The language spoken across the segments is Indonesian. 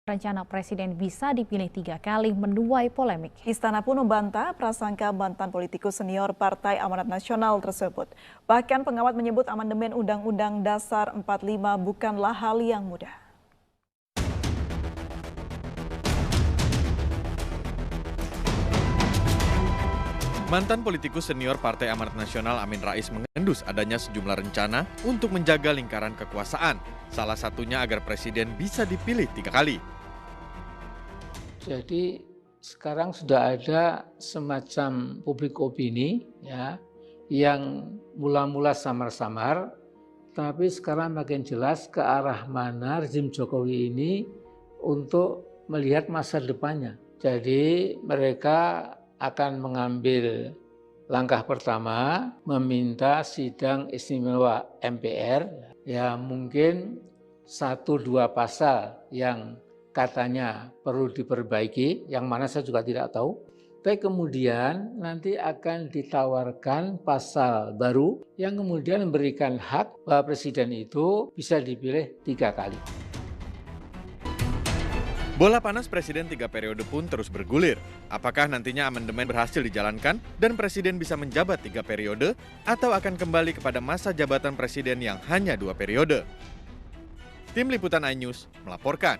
Rencana presiden bisa dipilih 3 kali menuai polemik. Istana pun membantah prasangka mantan politikus senior Partai Amanat Nasional tersebut. Bahkan pengamat menyebut amandemen Undang-Undang Dasar 45 bukanlah hal yang mudah. Mantan politikus senior Partai Amanat Nasional Amin Rais mengendus adanya sejumlah rencana untuk menjaga lingkaran kekuasaan. Salah satunya agar presiden bisa dipilih 3 kali. Jadi sekarang sudah ada semacam publik opini ya, yang mula-mula samar-samar, tapi sekarang makin jelas ke arah mana rezim Jokowi ini untuk melihat masa depannya. Jadi mereka akan mengambil langkah pertama, meminta sidang istimewa MPR, ya mungkin 1-2 pasal yang katanya perlu diperbaiki, yang mana saya juga tidak tahu. Tapi kemudian nanti akan ditawarkan pasal baru yang kemudian memberikan hak bahwa presiden itu bisa dipilih 3 kali. Bola panas presiden 3 periode pun terus bergulir. Apakah nantinya amandemen berhasil dijalankan dan presiden bisa menjabat 3 periode atau akan kembali kepada masa jabatan presiden yang hanya 2 periode? Tim Liputan iNews melaporkan.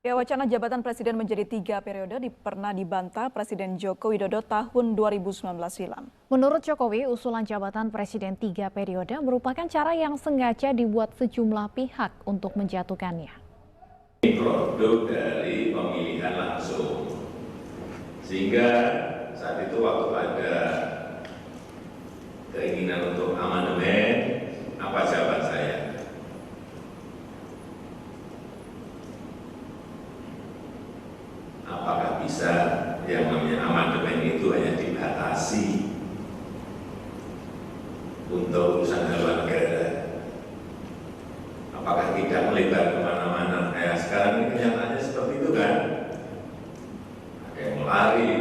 Wacana jabatan presiden menjadi 3 periode pernah dibantah Presiden Joko Widodo tahun 2019 silam. Menurut Jokowi, usulan jabatan presiden 3 periode merupakan cara yang sengaja dibuat sejumlah pihak untuk menjatuhkannya. Ini produk dari pemilihan langsung, sehingga saat itu waktu ada keinginan untuk amandemen, apa jawaban saya? Apakah bisa yang namanya amandemen itu hanya dibatasi untuk urusan haluan negara? Apakah tidak melebar kemana-mana? Sekarang ini kenyataannya seperti itu kan? Ada yang lari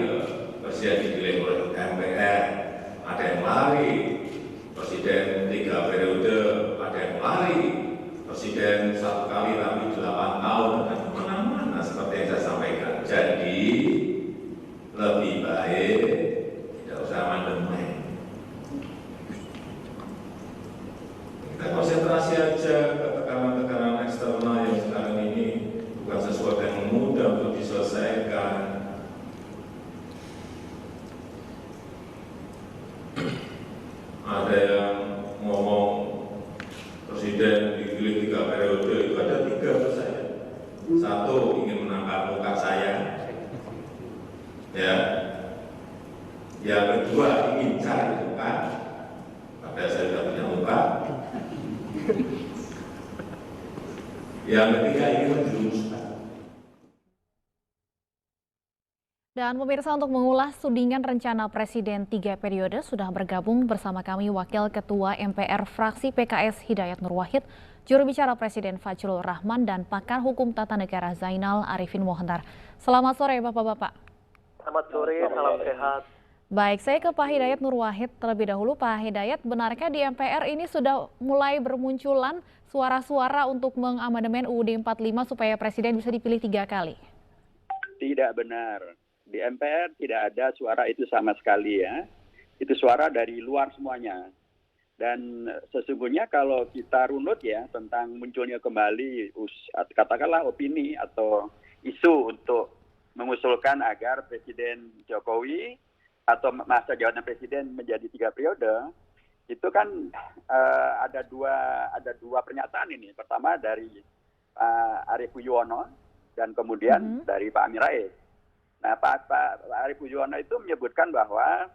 presiden dipilih oleh MPR, ada yang lari presiden 3 periode, ada yang lari presiden 1 kali tapi 8 tahun, dan kemana-mana seperti yang saya sampaikan. Jadi lebih baik tidak usah amandemen. Kita konsentrasi aja ke tekanan-tekanan eksternal yang sekarang ini bukan sesuatu yang mudah untuk diselesaikan. Ada yang ngomong presiden dipilih 3 periode, itu ada 3 menurut saya. 1 ingin menangkap muka saya, ya. Yang kedua ingin cari muka, padahal saya sudah punya muka. Yang ketiga ingin menjerumuskan. Dan pemirsa, untuk mengulas tudingan rencana presiden 3 periode sudah bergabung bersama kami Wakil Ketua MPR Fraksi PKS Hidayat Nur Wahid, juru bicara Presiden Fajrul Rahman, dan pakar hukum tata negara Zainal Arifin Mohentar. Selamat sore Bapak-Bapak. Selamat sore, salam sehat. Baik, saya ke Pak Hidayat Nur Wahid terlebih dahulu. Pak Hidayat, benarkah di MPR ini sudah mulai bermunculan suara-suara untuk mengamandemen UUD 45 supaya presiden bisa dipilih 3 kali? Tidak benar. Di MPR tidak ada suara itu sama sekali ya. Itu suara dari luar semuanya. Dan sesungguhnya kalau kita runut ya tentang munculnya kembali katakanlah opini atau isu untuk mengusulkan agar Presiden Jokowi atau masa jabatan presiden menjadi 3 periode, itu kan ada dua pernyataan ini. Pertama dari Pak Arief Puyono dan kemudian dari Pak Amin Rais. Nah, Pak Arief Puyono itu menyebutkan bahwa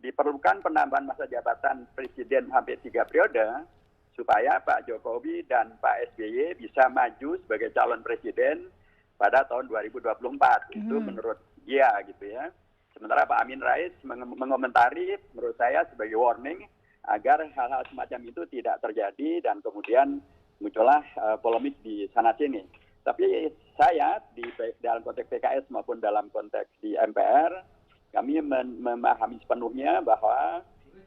diperlukan penambahan masa jabatan presiden sampai 3 periode supaya Pak Jokowi dan Pak SBY bisa maju sebagai calon presiden pada tahun 2024. Itu menurut dia gitu ya. Sementara Pak Amin Rais mengomentari menurut saya sebagai warning agar hal-hal semacam itu tidak terjadi dan kemudian muncullah polemik di sana sini. Tapi saya dalam konteks PKS maupun dalam konteks di MPR, kami memahami sepenuhnya bahwa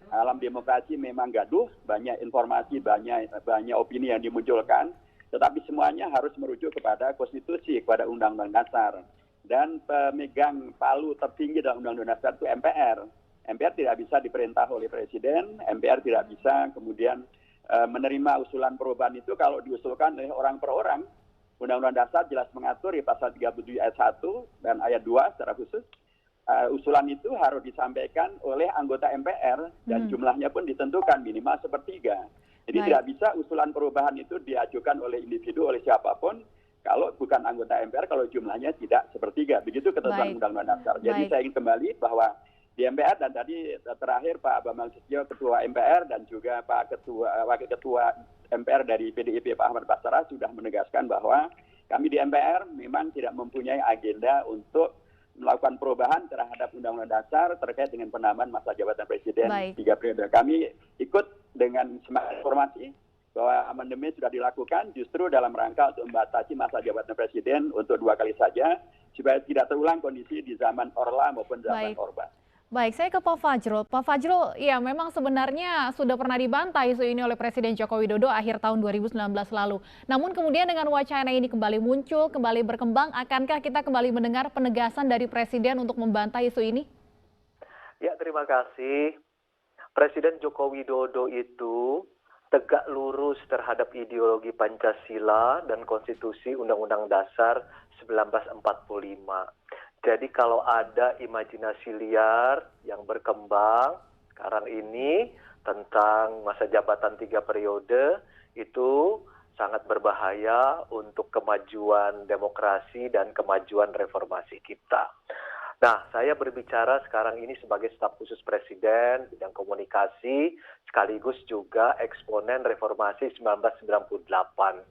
alam demokrasi memang gaduh, banyak informasi, banyak opini yang dimunculkan. tetapi semuanya harus merujuk kepada konstitusi, kepada undang-undang dasar. Dan pemegang palu tertinggi dalam undang-undang dasar itu MPR. MPR tidak bisa diperintah oleh presiden, MPR tidak bisa kemudian menerima usulan perubahan itu kalau diusulkan oleh orang per orang. Undang-Undang Dasar jelas mengatur di pasal 37 ayat 1 dan ayat 2 secara khusus, usulan itu harus disampaikan oleh anggota MPR dan jumlahnya pun ditentukan minimal sepertiga. Jadi tidak bisa usulan perubahan itu diajukan oleh individu, oleh siapapun, kalau bukan anggota MPR, kalau jumlahnya tidak sepertiga. Begitu ketentuan Undang-Undang Dasar. Jadi saya ingin kembali bahwa di MPR dan tadi terakhir Pak Bambang Susatyo Ketua MPR dan juga Wakil Ketua MPR dari PDIP Pak Ahmad Basara sudah menegaskan bahwa kami di MPR memang tidak mempunyai agenda untuk melakukan perubahan terhadap Undang-Undang Dasar terkait dengan penambahan masa jabatan Presiden 3 periode. Kami ikut dengan semangat informasi bahwa amandemen sudah dilakukan justru dalam rangka untuk membatasi masa jabatan Presiden untuk 2 kali saja supaya tidak terulang kondisi di zaman Orla maupun zaman Orba. Baik, saya ke Pak Fajrul. Pak Fajrul, ya memang sebenarnya sudah pernah dibantah isu ini oleh Presiden Joko Widodo akhir tahun 2019 lalu. Namun kemudian dengan wacana ini kembali muncul, kembali berkembang, akankah kita kembali mendengar penegasan dari Presiden untuk membantah isu ini? Ya, terima kasih. Presiden Joko Widodo itu tegak lurus terhadap ideologi Pancasila dan Konstitusi Undang-Undang Dasar 1945. Jadi kalau ada imajinasi liar yang berkembang sekarang ini tentang masa jabatan 3 periode, itu sangat berbahaya untuk kemajuan demokrasi dan kemajuan reformasi kita. Nah, saya berbicara sekarang ini sebagai staf khusus Presiden bidang komunikasi, sekaligus juga eksponen reformasi 1998.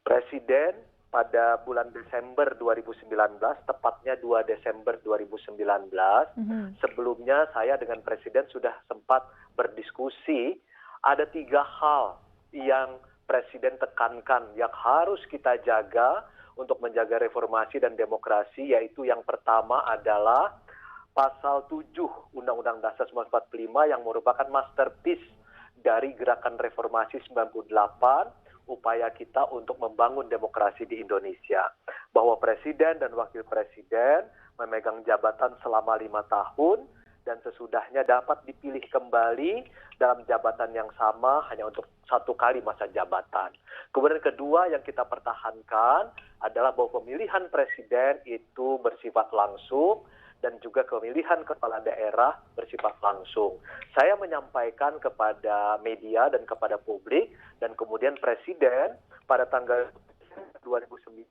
Presiden pada bulan Desember 2019, tepatnya 2 Desember 2019, sebelumnya saya dengan Presiden sudah sempat berdiskusi, ada 3 hal yang Presiden tekankan yang harus kita jaga untuk menjaga reformasi dan demokrasi, yaitu yang pertama adalah pasal 7 Undang-Undang Dasar 1945 yang merupakan masterpiece dari gerakan reformasi 98, upaya kita untuk membangun demokrasi di Indonesia. Bahwa Presiden dan Wakil Presiden memegang jabatan selama 5 tahun dan sesudahnya dapat dipilih kembali dalam jabatan yang sama hanya untuk 1 kali masa jabatan. Kemudian kedua yang kita pertahankan adalah bahwa pemilihan Presiden itu bersifat langsung dan juga pemilihan kepala daerah bersifat langsung. Saya menyampaikan kepada media dan kepada publik, dan kemudian Presiden pada tanggal 2019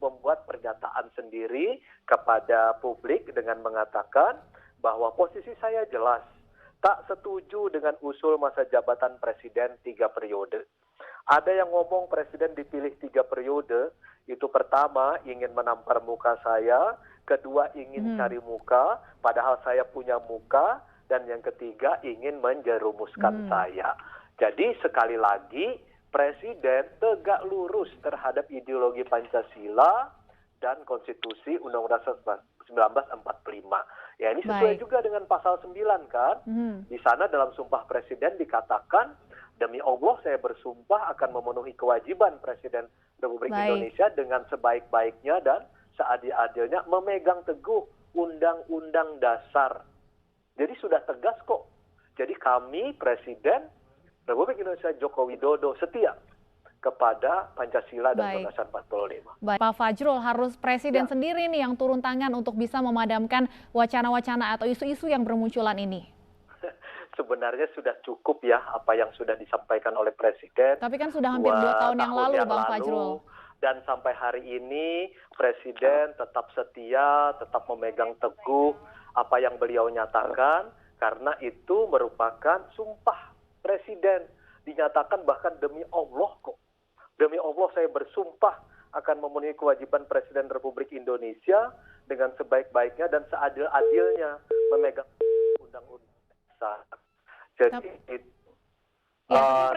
membuat pernyataan sendiri kepada publik dengan mengatakan bahwa posisi saya jelas, tak setuju dengan usul masa jabatan Presiden 3 periode. Ada yang ngomong Presiden dipilih 3 periode, itu pertama ingin menampar muka saya, kedua ingin cari muka, padahal saya punya muka, dan yang ketiga ingin menjerumuskan saya. Jadi sekali lagi Presiden tegak lurus terhadap ideologi Pancasila dan Konstitusi Undang-Undang 1945. Ya, ini sesuai juga dengan pasal 9 kan. Di sana dalam Sumpah Presiden dikatakan, demi Allah saya bersumpah akan memenuhi kewajiban Presiden Republik Indonesia dengan sebaik-baiknya dan seadil-adilnya memegang teguh Undang-Undang Dasar. Jadi sudah tegas kok. Jadi kami Presiden Republik Indonesia Joko Widodo setia kepada Pancasila dan Undang-Undang Dasar 45. Baik, Pak Fajrul, harus Presiden sendiri nih yang turun tangan untuk bisa memadamkan wacana-wacana atau isu-isu yang bermunculan ini. Sebenarnya sudah cukup ya apa yang sudah disampaikan oleh Presiden. Tapi kan sudah hampir 2 tahun yang lalu, Bang Fajrul. Dan sampai hari ini Presiden tetap setia, tetap memegang teguh apa yang beliau nyatakan, karena itu merupakan sumpah Presiden. Dinyatakan bahkan demi Allah kok. Demi Allah saya bersumpah akan memenuhi kewajiban Presiden Republik Indonesia dengan sebaik-baiknya dan seadil-adilnya memegang undang-undang dasar. Jadi tapi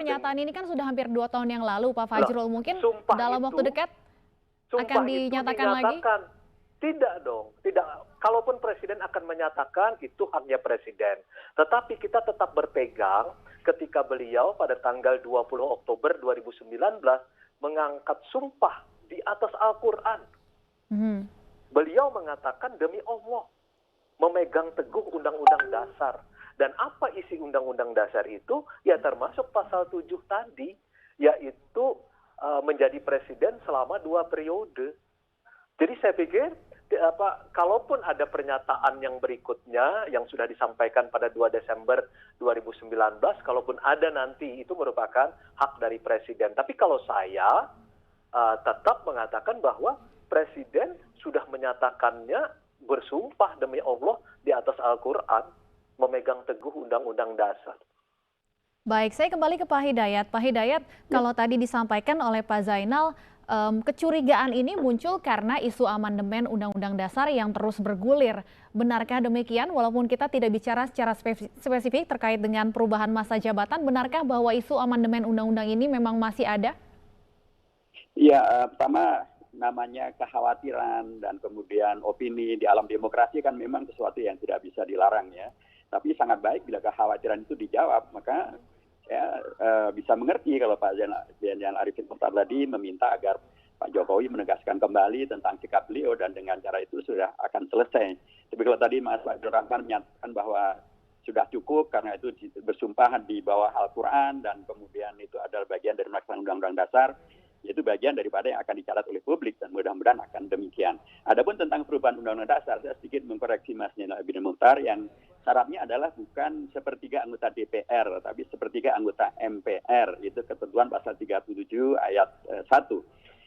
pernyataan ini kan sudah hampir 2 tahun yang lalu, Pak Fajrul. Mungkin dalam waktu dekat akan dinyatakan lagi? Tidak dong, tidak. Kalaupun presiden akan menyatakan itu haknya presiden. Tetapi kita tetap berpegang ketika beliau pada tanggal 20 Oktober 2019 mengangkat sumpah di atas Al-Quran. Beliau mengatakan demi Allah, memegang teguh undang-undang dasar. Dan apa isi undang-undang dasar itu? Ya termasuk pasal 7 tadi, yaitu menjadi presiden selama 2 periode. Jadi saya pikir kalaupun ada pernyataan yang berikutnya yang sudah disampaikan pada 2 Desember 2019, kalaupun ada nanti itu merupakan hak dari presiden. Tapi kalau saya tetap mengatakan bahwa presiden sudah menyatakannya bersumpah demi Allah di atas Al-Quran, memegang teguh undang-undang dasar. Baik, saya kembali ke Pak Hidayat. Pak Hidayat, kalau tadi disampaikan oleh Pak Zainal, kecurigaan ini muncul karena isu amandemen Undang-Undang Dasar yang terus bergulir. Benarkah demikian? Walaupun kita tidak bicara secara spesifik terkait dengan perubahan masa jabatan, benarkah bahwa isu amandemen Undang-Undang ini memang masih ada? Ya, pertama namanya kekhawatiran dan kemudian opini di alam demokrasi kan memang sesuatu yang tidak bisa dilarang ya. Tapi sangat baik bila kekhawatiran itu dijawab, maka saya bisa mengerti kalau Pak Zainal Arifin Mohtar tadi meminta agar Pak Jokowi menegaskan kembali tentang sikap beliau dan dengan cara itu sudah akan selesai. Tapi kalau tadi Mas Abdul Rahman menyatakan bahwa sudah cukup karena itu bersumpah di bawah Al-Quran dan kemudian itu adalah bagian dari melaksanakan Undang-Undang Dasar, itu bagian daripada yang akan dicatat oleh publik dan mudah-mudahan akan demikian. Adapun tentang perubahan Undang-Undang Dasar, saya sedikit mengkoreksi Mas Zainal Arifin Mohtar yang syaratnya adalah bukan sepertiga anggota DPR, tapi sepertiga anggota MPR. Itu ketentuan pasal 37 ayat 1.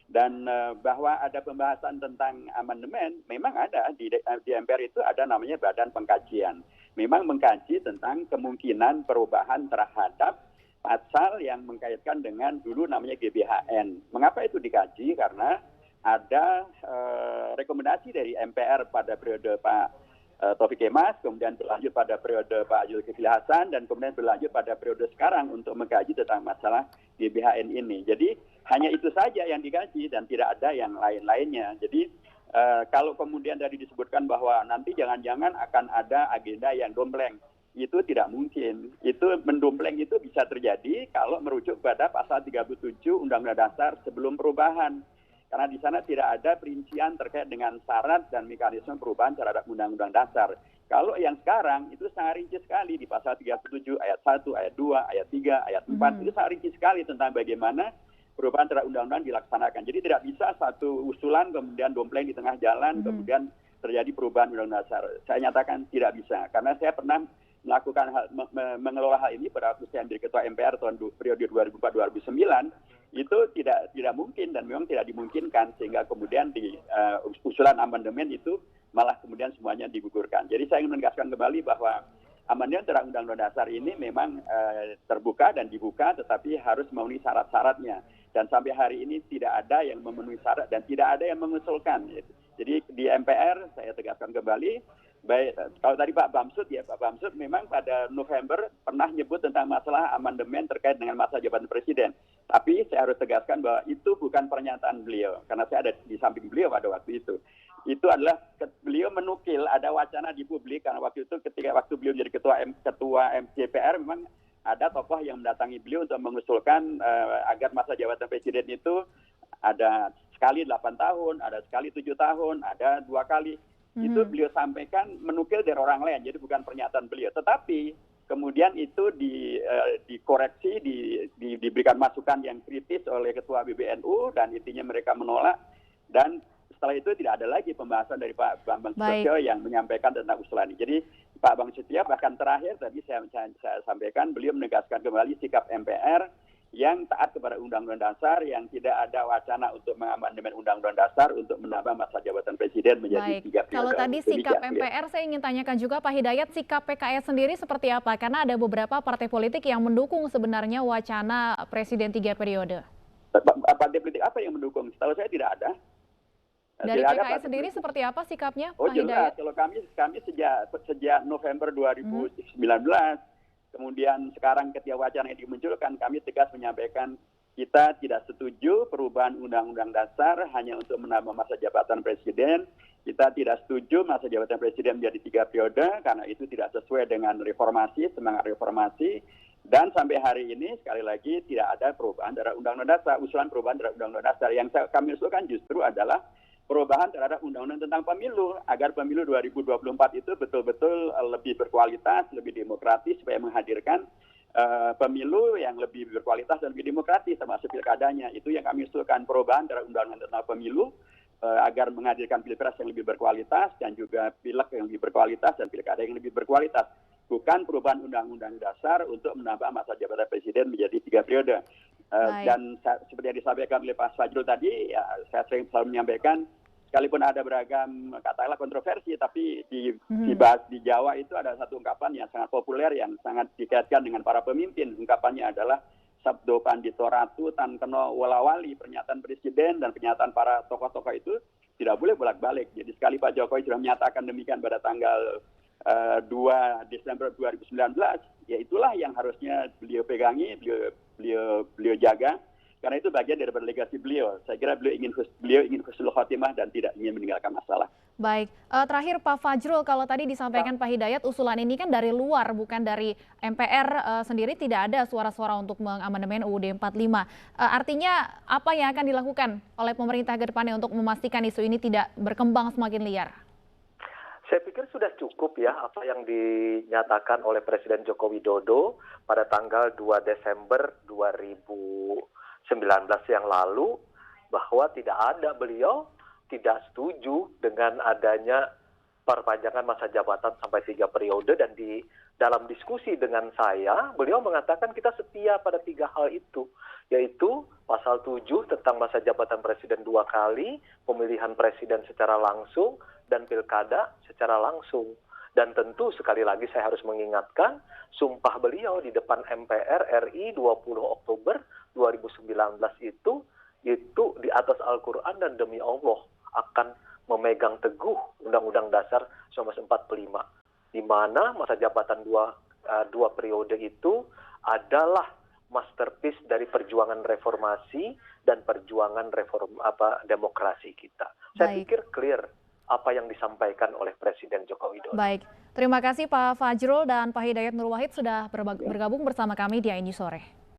Dan bahwa ada pembahasan tentang amandemen, memang ada di MPR itu ada namanya Badan Pengkajian. Memang mengkaji tentang kemungkinan perubahan terhadap pasal yang mengkaitkan dengan dulu namanya GBHN. Mengapa itu dikaji? Karena ada rekomendasi dari MPR pada periode Pak Taufik Kemas, kemudian berlanjut pada periode Pak Zulkifli Hasan, dan kemudian berlanjut pada periode sekarang untuk mengkaji tentang masalah GBHN ini. Jadi hanya itu saja yang dikaji dan tidak ada yang lain-lainnya. Jadi kalau kemudian tadi disebutkan bahwa nanti jangan-jangan akan ada agenda yang dompleng, itu tidak mungkin. Itu mendompleng itu bisa terjadi kalau merujuk pada pasal 37 Undang-Undang Dasar sebelum perubahan. Karena di sana tidak ada perincian terkait dengan syarat dan mekanisme perubahan terhadap Undang-Undang Dasar. Kalau yang sekarang itu sangat rinci sekali di pasal 37 ayat 1, ayat 2, ayat 3, ayat 4. Itu sangat rinci sekali tentang bagaimana perubahan terhadap undang-undang dilaksanakan. Jadi tidak bisa satu usulan kemudian dompleng di tengah jalan, kemudian terjadi perubahan Undang-Undang Dasar. Saya nyatakan tidak bisa. Karena saya pernah melakukan mengelola hal ini pada waktu saya menjadi ketua MPR tahun periode 2004-2009, itu tidak mungkin dan memang tidak dimungkinkan sehingga kemudian di usulan amandemen itu malah kemudian semuanya digugurkan. Jadi saya ingin menegaskan kembali bahwa amandemen terhadap Undang-Undang Dasar ini memang terbuka dan dibuka, tetapi harus memenuhi syarat-syaratnya. Dan sampai hari ini tidak ada yang memenuhi syarat dan tidak ada yang mengusulkan. Jadi di MPR saya tegaskan kembali, baik kalau tadi Pak Bamsud memang pada November pernah nyebut tentang masalah amandemen terkait dengan masa jabatan presiden. Tapi saya harus tegaskan bahwa itu bukan pernyataan beliau, karena saya ada di samping beliau pada waktu itu. Itu adalah beliau menukil ada wacana di publik karena waktu itu waktu beliau menjadi ketua MCPR memang ada tokoh yang mendatangi beliau untuk mengusulkan agar masa jabatan presiden itu ada sekali 8 tahun, ada sekali 7 tahun, ada 2 kali. Itu beliau sampaikan menukil dari orang lain, jadi bukan pernyataan beliau. Tetapi kemudian itu dikoreksi, diberikan masukan yang kritis oleh Ketua PBNU dan intinya mereka menolak. Dan setelah itu tidak ada lagi pembahasan dari Pak Bambang Susatyo yang menyampaikan tentang usulan ini. Jadi Pak Bambang Susatyo bahkan terakhir tadi saya sampaikan beliau menegaskan kembali sikap MPR yang taat kepada Undang-Undang Dasar, yang tidak ada wacana untuk mengamandemen Undang-Undang Dasar untuk menambah masa jabatan presiden menjadi 3 periode. Kalau tadi sikap MPR, saya ingin tanyakan juga Pak Hidayat, sikap PKS sendiri seperti apa? Karena ada beberapa partai politik yang mendukung sebenarnya wacana presiden 3 periode. Partai politik apa yang mendukung? Setahu saya tidak ada. Dari PKS sendiri seperti apa sikapnya, Pak Hidayat? Kalau kami sejak November 2019, kemudian sekarang ketika wacana yang dimunculkan, kami tegas menyampaikan kita tidak setuju perubahan Undang-Undang Dasar hanya untuk menambah masa jabatan presiden. Kita tidak setuju masa jabatan presiden menjadi 3 periode karena itu tidak sesuai dengan reformasi, semangat reformasi. Dan sampai hari ini sekali lagi tidak ada perubahan terhadap Undang-Undang Dasar, usulan perubahan terhadap Undang-Undang Dasar. Yang kami usulkan justru adalah perubahan terhadap Undang-Undang tentang pemilu agar pemilu 2024 itu betul-betul lebih berkualitas, lebih demokratis supaya menghadirkan pemilu yang lebih berkualitas dan lebih demokratis termasuk pilkadanya. Itu yang kami usulkan, perubahan terhadap Undang-Undang tentang pemilu agar menghadirkan pilpres yang lebih berkualitas dan juga pileg yang lebih berkualitas dan pilkada yang lebih berkualitas. Bukan perubahan Undang-Undang Dasar untuk menambah masa jabatan presiden menjadi 3 periode. Dan seperti yang disampaikan oleh Pak Fajrul tadi, ya, saya sering selalu menyampaikan, sekalipun ada beragam katakanlah kontroversi, tapi di Jawa itu ada satu ungkapan yang sangat populer, yang sangat dikaitkan dengan para pemimpin. Ungkapannya adalah sabdo pandito ratu tan keno walawali, pernyataan presiden dan pernyataan para tokoh-tokoh itu tidak boleh bolak-balik. Jadi sekali Pak Jokowi sudah menyatakan demikian pada tanggal 2 Desember 2019, ya itulah yang harusnya beliau pegangi, beliau jaga, karena itu bagian dari legasi beliau. Saya kira beliau ingin husnul khotimah dan tidak ingin meninggalkan masalah. Baik, terakhir Pak Fajrul, kalau tadi disampaikan Pak Hidayat, usulan ini kan dari luar, bukan dari MPR sendiri, tidak ada suara-suara untuk mengamandemen UUD 45. Artinya apa yang akan dilakukan oleh pemerintah ke depannya untuk memastikan isu ini tidak berkembang semakin liar? Saya pikir sudah cukup ya apa yang dinyatakan oleh Presiden Joko Widodo pada tanggal 2 Desember 2019 yang lalu, bahwa beliau tidak setuju dengan adanya perpanjangan masa jabatan sampai 3 periode, dan di dalam diskusi dengan saya, beliau mengatakan kita setia pada 3 hal itu, yaitu pasal 7 tentang masa jabatan presiden 2 kali, pemilihan presiden secara langsung, dan pilkada secara langsung. Dan tentu sekali lagi saya harus mengingatkan, sumpah beliau di depan MPR RI 20 Oktober 2019 itu di atas Al-Quran dan demi Allah akan memegang teguh Undang-Undang Dasar 1945, di mana masa jabatan dua periode itu adalah masterpiece dari perjuangan reformasi dan perjuangan demokrasi kita. Saya pikir clear apa yang disampaikan oleh Presiden Joko Widodo. Baik, terima kasih Pak Fajrul dan Pak Hidayat Nur Wahid sudah bergabung bersama kami di AINI Sore.